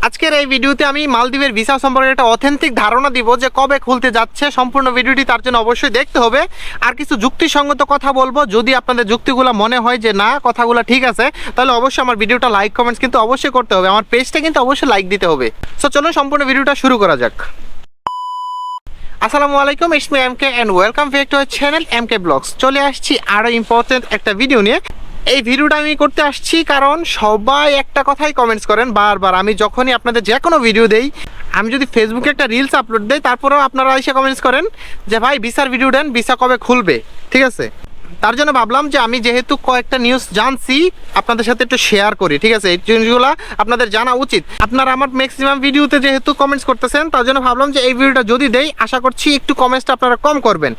আজকের এই ভিডিওতে আমি মালদ্বীপের ভিসা সম্পর্কে একটা অথেন্টিক ধারণা দিব যে কবে খুলতে যাচ্ছে। সম্পূর্ণ ভিডিওটি তার জন্য অবশ্যই দেখতে হবে। আর কিছু যুক্তিসঙ্গত কথা বলবো, যদি আপনাদের যুক্তিগুলো মনে হয় যে না কথাগুলো ঠিক আছে, তাহলে অবশ্যই আমার ভিডিওটা লাইক কমেন্টস কিন্তু অবশ্যই করতে হবে, আমার পেজটা কিন্তু অবশ্যই লাইক দিতে হবে। সো চলুন সম্পূর্ণ ভিডিওটা শুরু করা যাক। আসসালামু আলাইকুম, it's me MK and welcome back to our channel MK blogs. চলে আসছি আরো ইম্পর্টেন্ট একটা ভিডিও নিয়ে। এই ভিডিওটা আমি করতে আসছি কারণ সবাই একটা কথাই কমেন্টস করেন বারবার। আমি যখনই আপনাদের যে কোনো ভিডিও দেই, আমি যদি ফেসবুকে একটা রিলস আপলোড দেই, তারপরেও আপনারা এসে কমেন্টস করেন যে ভাই ভিসার ভিডিও দেন, ভিসা কবে খুলবে। ঠিক আছে, তার জন্য ভাবলাম যে আমি যেহেতু কয়েকটা নিউজ জানছি আপনাদের সাথে একটু শেয়ার করি। ঠিক আছে, এই জিনিসগুলো আপনাদের জানা উচিত। আপনারা আমার ম্যাক্সিমাম ভিডিওতে যেহেতু কমেন্টস করতেছেন, তার জন্য ভাবলাম যে এই ভিডিওটা যদি দেই, আশা করছি একটু কমেন্টসটা আপনারা কম করবেন।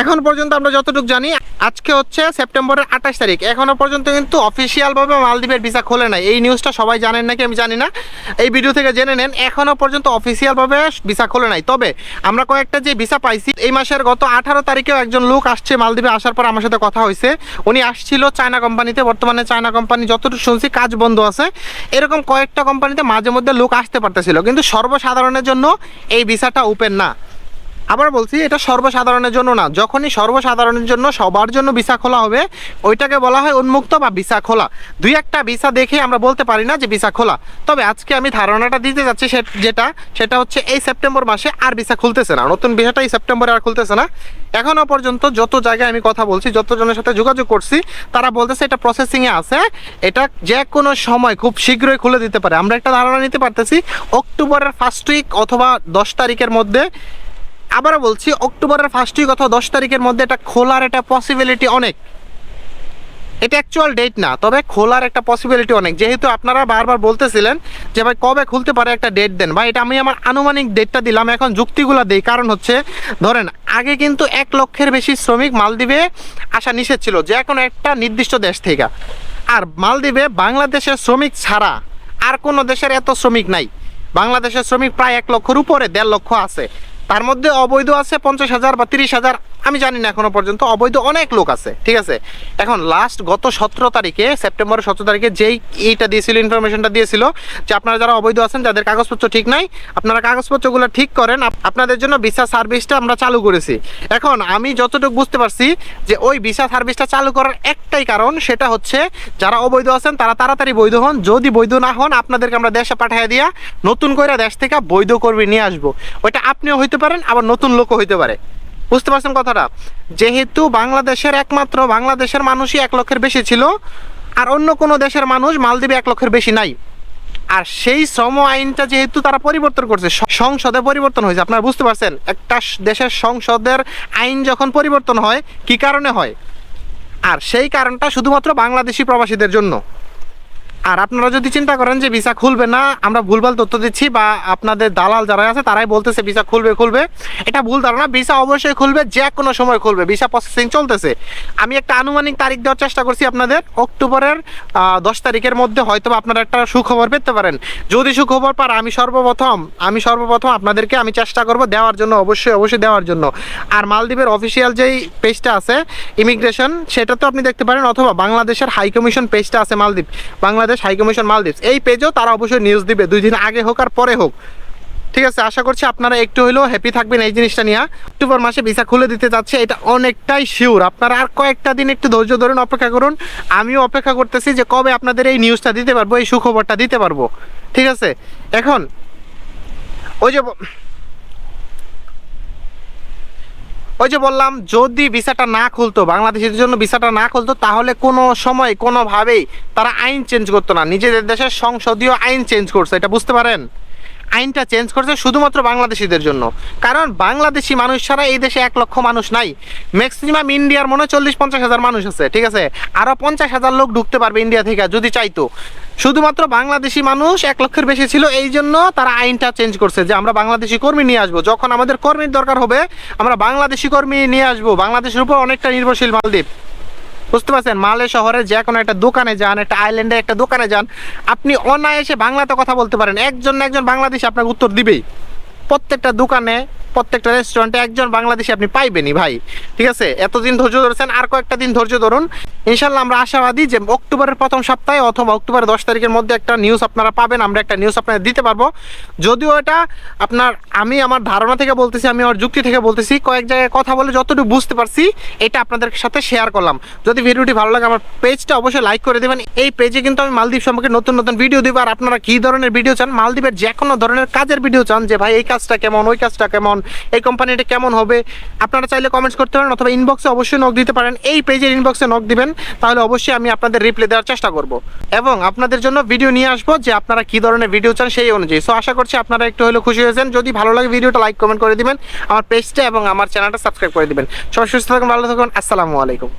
এখন পর্যন্ত আমরা যতটুকু জানি, আজকে হচ্ছে সেপ্টেম্বরের 28 তারিখ, এখনো পর্যন্ত কিন্তু অফিসিয়ালভাবে মালদ্বীপের ভিসা খোলে নাই। এই নিউজটা সবাই জানেন নাকি আমি জানি না, এই ভিডিও থেকে জেনে নেন। এখনো পর্যন্ত অফিসিয়ালভাবে ভিসা খোলে নাই। তবে আমরা কয়েকটা যে ভিসা পাইছি, এই মাসের গত 18 তারিখেও একজন লোক আসছে মালদ্বীপে। আসার পর আমার সাথে কথা হয়েছে, উনি আসছিল চায়না কোম্পানিতে। বর্তমানে চায়না কোম্পানি যতটুকু শুনছি কাজ বন্ধ আছে। এরকম কয়েকটা কোম্পানিতে মাঝে মধ্যে লোক আসতে পারতেছিল, কিন্তু সর্বসাধারণের জন্য এই ভিসাটা ওপেন না। আবার বলছি, এটা সর্বসাধারণের জন্য না। যখনই সর্বসাধারণের জন্য সবার জন্য ভিসা খোলা হবে, ওইটাকে বলা হয় উন্মুক্ত বা ভিসা খোলা। দুই একটা ভিসা দেখে আমরা বলতে পারি না যে ভিসা খোলা। তবে আজকে আমি ধারণাটা দিতে যাচ্ছি সেটা হচ্ছে এই সেপ্টেম্বর মাসে আর ভিসা খুলতেছে না। নতুন ভিসাটা এই সেপ্টেম্বরে আর খুলতেছে না। এখনও পর্যন্ত যত জায়গায় আমি কথা বলছি, যতজনের সাথে যোগাযোগ করছি, তারা বলতেছে এটা প্রসেসিংয়ে আছে, এটা যে কোনো সময় খুব শীঘ্রই খুলে দিতে পারে। আমরা একটা ধারণা নিতে পারতেছি অক্টোবরের ফার্স্ট উইক অথবা 10 তারিখের মধ্যে। আবারও বলছি, অক্টোবরের ফার্স্ট উইক অথবা 10 তারিখের মধ্যে এটা খোলার একটা পসিবিলিটি অনেক। এটা অ্যাকচুয়াল ডেট না, তবে খোলার একটা পসিবিলিটি অনেক। যেহেতু আপনারা বারবার বলতেছিলেন যে ভাই কবে খুলতে পারে, একটা ডেট দেন ভাই। এটা আমি আমার আনুমানিক ডেটটা দিলাম, এখন যুক্তিগুলো দিই। কারণ হচ্ছে ধরেন, আগে কিন্তু 1 লক্ষের বেশি শ্রমিক মালদ্বীপে আসা নিষেধ ছিল, যে কোনো একটা নির্দিষ্ট দেশ থেকে। আর মালদ্বীপে বাংলাদেশের শ্রমিক ছাড়া আর কোনো দেশের এত শ্রমিক নাই। বাংলাদেশের শ্রমিক প্রায় 1 লক্ষের উপরে, 1.5 লক্ষ আছে। তার মধ্যে অবৈধ আছে 50,000 বা 30,000, আমি জানি না এখনো পর্যন্ত। অবৈধ অনেক লোক আছে। ঠিক আছে, এখন লাস্ট গত 17 তারিখে, সেপ্টেম্বরের 17 তারিখে যেই এইটা দিয়েছিল, ইনফরমেশনটা দিয়েছিল যে আপনারা যারা অবৈধ আছেন, যাদের কাগজপত্র ঠিক নাই, আপনারা কাগজপত্রগুলো ঠিক করেন, আপনাদের জন্য ভিসা সার্ভিসটা আমরা চালু করেছি। এখন আমি যতটুকু বুঝতে পারছি যে ওই ভিসা সার্ভিসটা চালু করার একটাই কারণ, সেটা হচ্ছে যারা অবৈধ আছেন তারা তাড়াতাড়ি বৈধ হন। যদি বৈধ না হন, আপনাদেরকে আমরা দেশে পাঠিয়ে দিয়া নতুন করে দেশ থেকে বৈধ কর্মী নিয়ে আসবো। ওইটা আপনিও হইতে পারেন, আবার নতুন লোকও হইতে পারে। বুঝতে পারছেন কথাটা? যেহেতু বাংলাদেশের মানুষই 1 লক্ষের বেশি ছিল, আর অন্য কোনো দেশের মানুষ মালদ্বীপে 1 লক্ষের বেশি নাই। আর সেই শ্রম আইনটা যেহেতু তারা পরিবর্তন করছে, সংসদে পরিবর্তন হয়েছে। আপনারা বুঝতে পারছেন, একটা দেশের সংসদের আইন যখন পরিবর্তন হয়, কি কারণে হয়? আর সেই কারণটা শুধুমাত্র বাংলাদেশি প্রবাসীদের জন্য। আর আপনারা যদি চিন্তা করেন যে ভিসা খুলবে না, আমরা ভুলভাল তথ্য দিচ্ছি, বা আপনাদের দালাল যারা আছে তারাই বলতেছে ভিসা খুলবে, এটা ভুল ধারণা। ভিসা অবশ্যই খুলবে, যে কোনো সময় খুলবে। ভিসা প্রসেসিং চলতেছে। আমি একটা আনুমানিক তারিখ দেওয়ার চেষ্টা করছি আপনাদের, অক্টোবরের 10 তারিখের মধ্যে হয়তো আপনারা একটা সুখবর পেতে পারেন। যদি সুখবর পান, আমি সর্বপ্রথম আপনাদেরকে আমি চেষ্টা করব দেওয়ার জন্য, অবশ্যই দেওয়ার জন্য। আর মালদ্বীপের অফিসিয়াল যেই পেজটা আছে ইমিগ্রেশন, সেটা তো আপনি দেখতে পারেন, অথবা বাংলাদেশের হাই কমিশন পেজটা আছে বাংলাদেশ হাই কমিশন মালদ্বীপ, এই পেজেও তারা অবশ্যই নিউজ দিবে, 2 দিন আগে হোক আর পরে হোক। ঠিক আছে, আশা করছি আপনারা একটু হলেও হ্যাপি থাকবেন এই জিনিসটা নিয়ে। অক্টোবর মাসে ভিসা খুলে দিতে যাচ্ছে, এটা অনেকটাই শিওর। আপনারা আর কয়েকটা দিন একটু ধৈর্য ধরুন, অপেক্ষা করুন। আমিও অপেক্ষা করতেছি যে কবে আপনাদের এই নিউজটা দিতে পারবো, এই সুখবরটা দিতে পারবো। ঠিক আছে, এখন ওই যে বললাম, যদি ভিসাটা না খুলতো, বাংলাদেশের জন্য ভিসাটা না খুলতো, তাহলে কোনো সময় কোনোভাবেই তারা আইন চেঞ্জ করতো না। নিজেদের দেশের সংসদীয় আইন চেঞ্জ করছে, এটা বুঝতে পারেন? আইনটা চেঞ্জ করছে শুধুমাত্র বাংলাদেশিদের জন্য। কারণ বাংলাদেশি মানুষ ছাড়া এই দেশে 1 লক্ষ মানুষ নাই। ম্যাক্সিমাম ইন্ডিয়ার মনে 40-50 হাজার মানুষ আছে। ঠিক আছে, আরও 50,000 লোক ঢুকতে পারবে ইন্ডিয়া থেকে যদি চাইতো। শুধুমাত্র বাংলাদেশি মানুষ 1 লক্ষের বেশি ছিল, এই জন্য তারা আইনটা চেঞ্জ করছে যে আমরা বাংলাদেশি কর্মী নিয়ে আসবো। যখন আমাদের কর্মীর দরকার হবে, আমরা বাংলাদেশি কর্মী নিয়ে আসবো। বাংলাদেশের উপর অনেকটা নির্ভরশীল মালদ্বীপ। বুঝতে পারছেন? মালে শহরে যে কোনো একটা দোকানে যান, একটা আইল্যান্ডে একটা দোকানে যান, আপনি অনায়াসে বাংলাতে কথা বলতে পারেন, একজন না একজন বাংলাদেশি আপনাকে উত্তর দিবেই। প্রত্যেকটা দোকানে প্রত্যেকটা রেস্টুরেন্টে একজন বাংলাদেশি আপনি পাইবেনই ভাই। ঠিক আছে, এতদিন ধৈর্য ধরেছেন, আর কয়েকটা দিন ধৈর্য ধরুন। ইনশাল্লাহ আমরা আশাবাদী যে অক্টোবরের প্রথম সপ্তাহে অথবা অক্টোবরের 10 তারিখের মধ্যে একটা নিউজ আপনারা পাবেন, আমরা একটা নিউজ আপনাদের দিতে পারবো। যদিও এটা আপনার, আমি আমার ধারণা থেকে বলতেছি, আমি আমার যুক্তি থেকে বলতেছি, কয়েক জায়গায় কথা বলে যতটুকু বুঝতে পারছি এটা আপনাদের সাথে শেয়ার করলাম। যদি ভিডিওটি ভালো লাগে আমার পেজটা অবশ্যই লাইক করে দেবেন। এই পেজে কিন্তু আমি মালদ্বীপ সম্পর্কে নতুন নতুন ভিডিও দিব। আর আপনারা কী ধরনের ভিডিও চান, মালদ্বীপের যে কোনো ধরনের কাজের ভিডিও চান, যে ভাই এই কাজটা কেমন, ওই কাজটা কেমন, এই কোম্পানিটা কেমন হবে, আপনারা চাইলে কমেন্টস করতে পারেন অথবা ইনবক্সে অবশ্যই নক দিতে পারেন। এই পেজের ইনবক্সে নক দিবেন, তাহলে অবশ্যই আমি আপনাদের রিপ্লাই দেওয়ার চেষ্টা করব এবং আপনাদের জন্য ভিডিও নিয়ে আসবো যে আপনারা কী ধরনের ভিডিও চান সেই অনুযায়ী। সো আশা করছি আপনারা একটু হলেও খুশি হয়েছেন। যদি ভালো লাগে ভিডিওটা লাইক কমেন্ট করে দিবেন, আমার পেজটা এবং আমার চ্যানেলটা সাবস্ক্রাইব করে দিবেন। সবাই সুস্থ থাকুন, ভালো থাকুন, আসসালামু আলাইকুম।